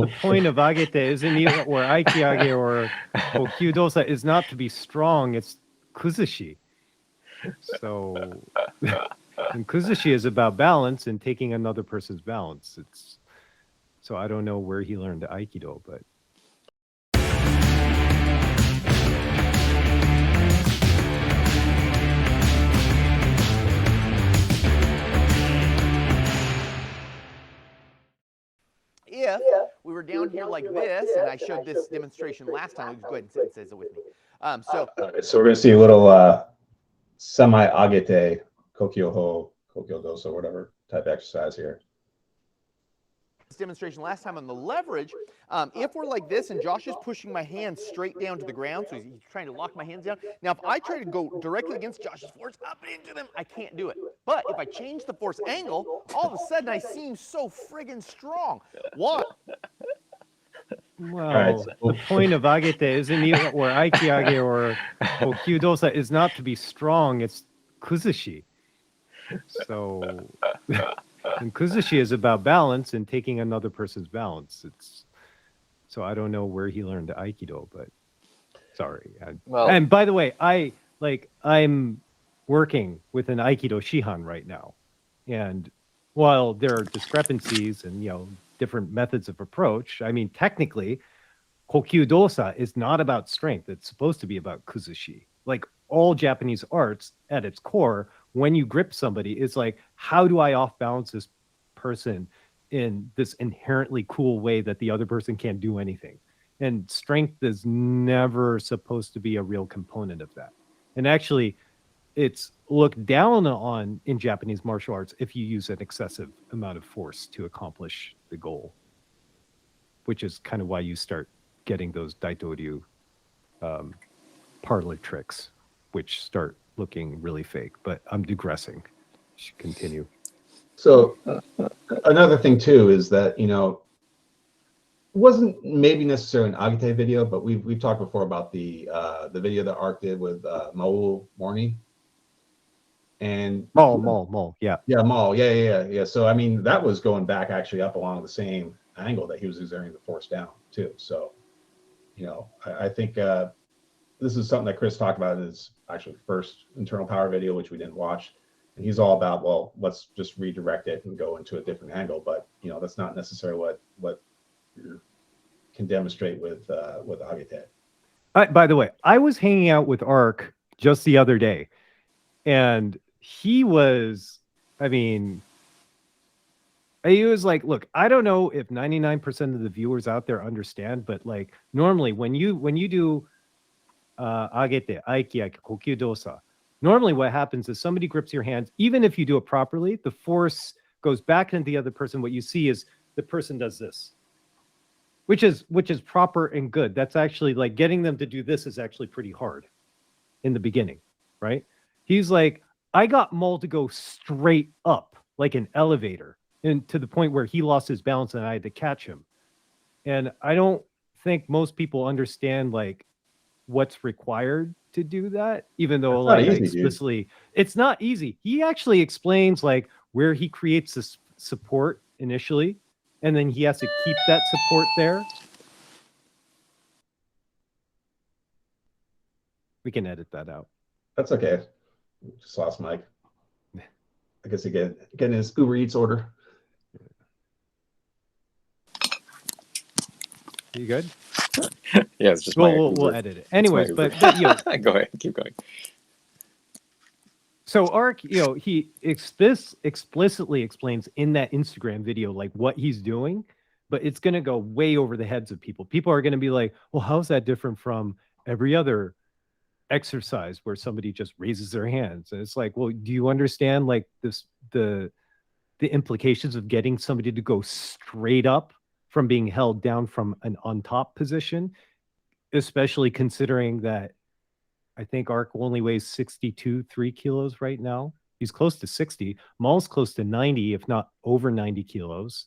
the point of Agete isn't even, or Aikiage or Kyudosa is not to be strong, it's kuzushi. So, and kuzushi is about balance and taking another person's balance. So I don't know where he learned Aikido, but. If we were down here like this, and I showed this demonstration last time, go ahead and say it with me. So we're going to see a little semi-agete, kokyo-ho, kokyo-doso, whatever type exercise here. This demonstration last time on the leverage, if we're like this and Josh is pushing my hands straight down to the ground, so he's trying to lock my hands down. Now, if I try to go directly against Josh's force up into them, I can't do it. But if I change the force angle, all of a sudden I seem so friggin' strong. One. Well, the point of Agete isn't even, or Aikiage or Kyudosa is not to be strong, it's kuzushi. So, and kuzushi is about balance and taking another person's balance. So I don't know where he learned Aikido, but sorry. And by the way, I'm working with an Aikido Shihan right now. And while there are discrepancies and, different methods of approach, I mean, technically, Kokyu Dosa is not about strength. It's supposed to be about kuzushi. Like all Japanese arts at its core, when you grip somebody, it's like, how do I off balance this person in this inherently cool way that the other person can't do anything? And strength is never supposed to be a real component of that. And actually, it's looked down on in Japanese martial arts if you use an excessive amount of force to accomplish the goal, which is kind of why you start getting those daitoryu parlor tricks, which start looking really fake. But I'm digressing. Should continue. So another thing too is that it wasn't maybe necessarily an Agete video, but we've talked before about the video that Ark did with Maul Morni. And Maul, yeah. Yeah, Maul, yeah. So I mean, that was going back actually up along the same angle that he was exerting the force down too. So, I think this is something that Chris talked about in his actually first internal power video, which we didn't watch. And he's all about, well, let's just redirect it and go into a different angle. But that's not necessarily what you can demonstrate with Agete. By the way, I was hanging out with Ark just the other day, and he was like, look, I don't know if 99% of the viewers out there understand, but like normally when you do Agete, Aikiake, Kokyu Dosa, normally what happens is somebody grips your hands. Even if you do it properly, the force goes back into the other person. What you see is the person does this, which is proper and good. That's actually like getting them to do this is actually pretty hard in the beginning, right? He's like, I got Maul to go straight up like an elevator, and to the point where he lost his balance and I had to catch him. And I don't think most people understand like what's required to do that, even though like explicitly, it's not easy. He actually explains like where he creates this support initially, and then he has to keep that support there. We can edit that out. That's okay. Just lost Mike. I guess again, getting his Uber Eats order. You good? Yeah, it's just we'll edit it. Anyways, but go ahead, keep going. So Ark, he explicitly explains in that Instagram video like what he's doing, but it's going to go way over the heads of people. People are going to be like, well, how's that different from every other exercise where somebody just raises their hands? And it's like, well, do you understand like the implications of getting somebody to go straight up from being held down from an on top position, especially considering that I think Ark only weighs 3 kilos right now. He's close to 60. Maul's close to 90, if not over 90 kilos.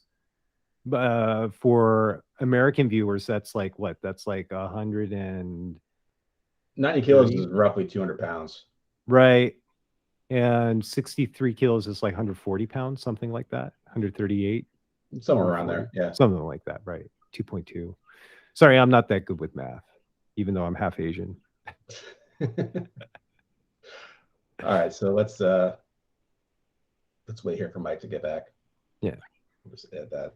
For American viewers, that's like what? That's like 190 kilos is roughly 200 pounds. Right. And 63 kilos is like 140 pounds, something like that. 138. Somewhere around there. Yeah. Something like that. Right. 2.2. Sorry, I'm not that good with math, even though I'm half Asian. All right, so let's wait here for Mike to get back. Yeah. We'll just add that.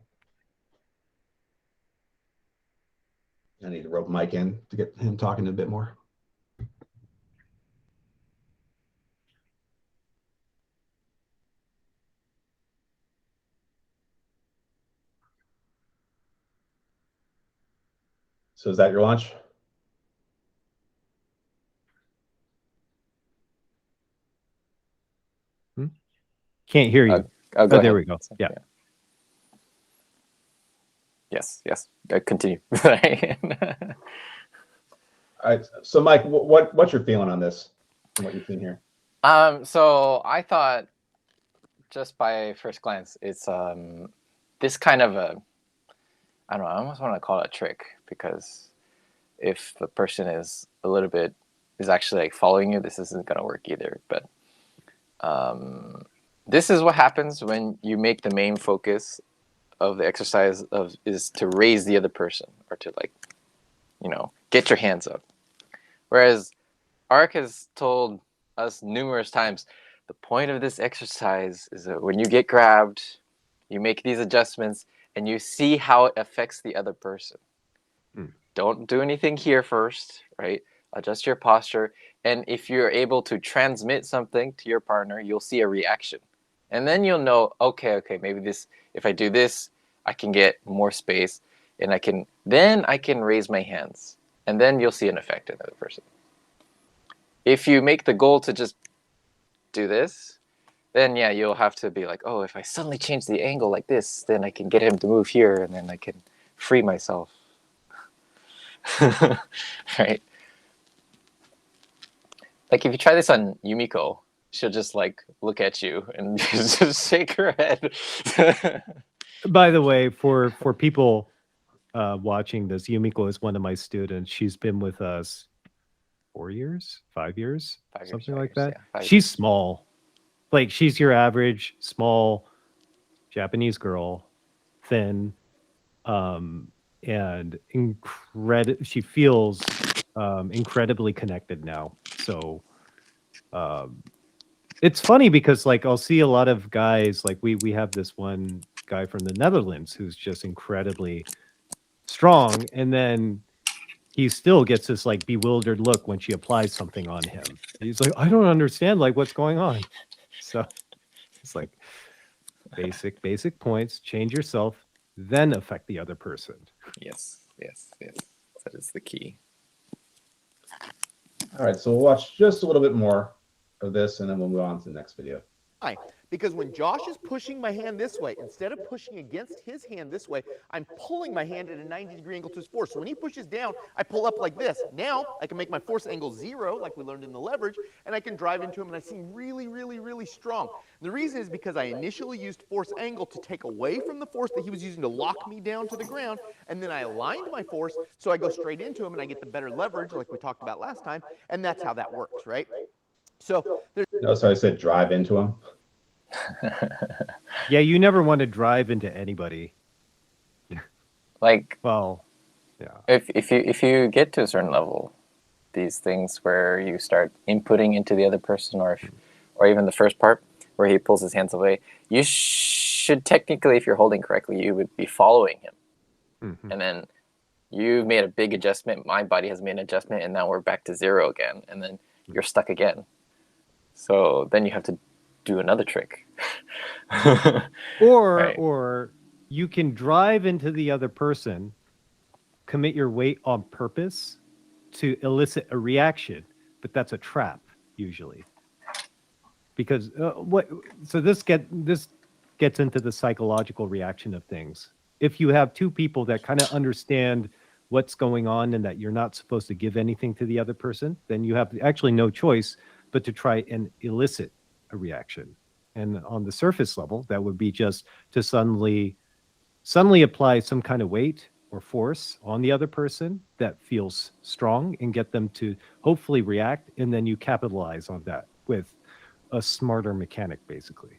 I need to rope Mike in to get him talking a bit more. So is that your launch? Can't hear you. Oh, go Oh, there ahead. we go. Yeah. Yes. Continue. All right. So Mike, what's your feeling on this? From what you've seen here? So I thought, just by first glance, it's this kind of a, I don't know, I almost want to call it a trick, because if the person is actually like following you, this isn't gonna work either. But this is what happens when you make the main focus of the exercise is to raise the other person, or to, like, get your hands up. Whereas Ark has told us numerous times, the point of this exercise is that when you get grabbed, you make these adjustments and you see how it affects the other person. Don't do anything here first, right? Adjust your posture. And if you're able to transmit something to your partner, you'll see a reaction. And then you'll know, okay, maybe if I do this, I can get more space, and I can raise my hands. And then you'll see an effect in the other person. If you make the goal to just do this, then yeah, you'll have to be like, oh, if I suddenly change the angle like this, then I can get him to move here, and then I can free myself. Right? Like, if you try this on Yumiko, she'll just like look at you and just shake her head. By the way, for people watching this, Yumiko is one of my students. She's been with us 4 years, 5 years, something like that. Yeah, she's small. Like, she's your average small Japanese girl, thin, and she feels incredibly connected now. So it's funny because, like, I'll see a lot of guys, like we have this one guy from the Netherlands who's just incredibly strong, and then he still gets this like bewildered look when she applies something on him. He's like, I don't understand, like, what's going on. So it's like basic points, change yourself, then affect the other person. Yes. That is the key. All right, so we'll watch just a little bit more of this, and then we'll move on to the next video. Because when Josh is pushing my hand this way, instead of pushing against his hand this way, I'm pulling my hand at a 90-degree angle to his force. So when he pushes down, I pull up like this. Now I can make my force angle 0, like we learned in the leverage, and I can drive into him, and I seem really, really, really strong. And the reason is because I initially used force angle to take away from the force that he was using to lock me down to the ground, and then I aligned my force so I go straight into him and I get the better leverage, like we talked about last time, and that's how that works, right? So there's... No, so I said drive into him. Yeah, you never want to drive into anybody. Like, well, yeah. If you get to a certain level, these things where you start inputting into the other person, or even the first part where he pulls his hands away, you should technically, if you're holding correctly, you would be following him. Mm-hmm. And then you've made a big adjustment. My body has made an adjustment, and now we're back to 0 again, and then you're stuck again. So then you have to do another trick. Or you can drive into the other person, commit your weight on purpose to elicit a reaction, but that's a trap usually. Because this gets into the psychological reaction of things. If you have two people that kind of understand what's going on and that you're not supposed to give anything to the other person, then you have actually no choice but to try and elicit a reaction. And on the surface level, that would be just to suddenly apply some kind of weight or force on the other person that feels strong and get them to hopefully react. And then you capitalize on that with a smarter mechanic, basically.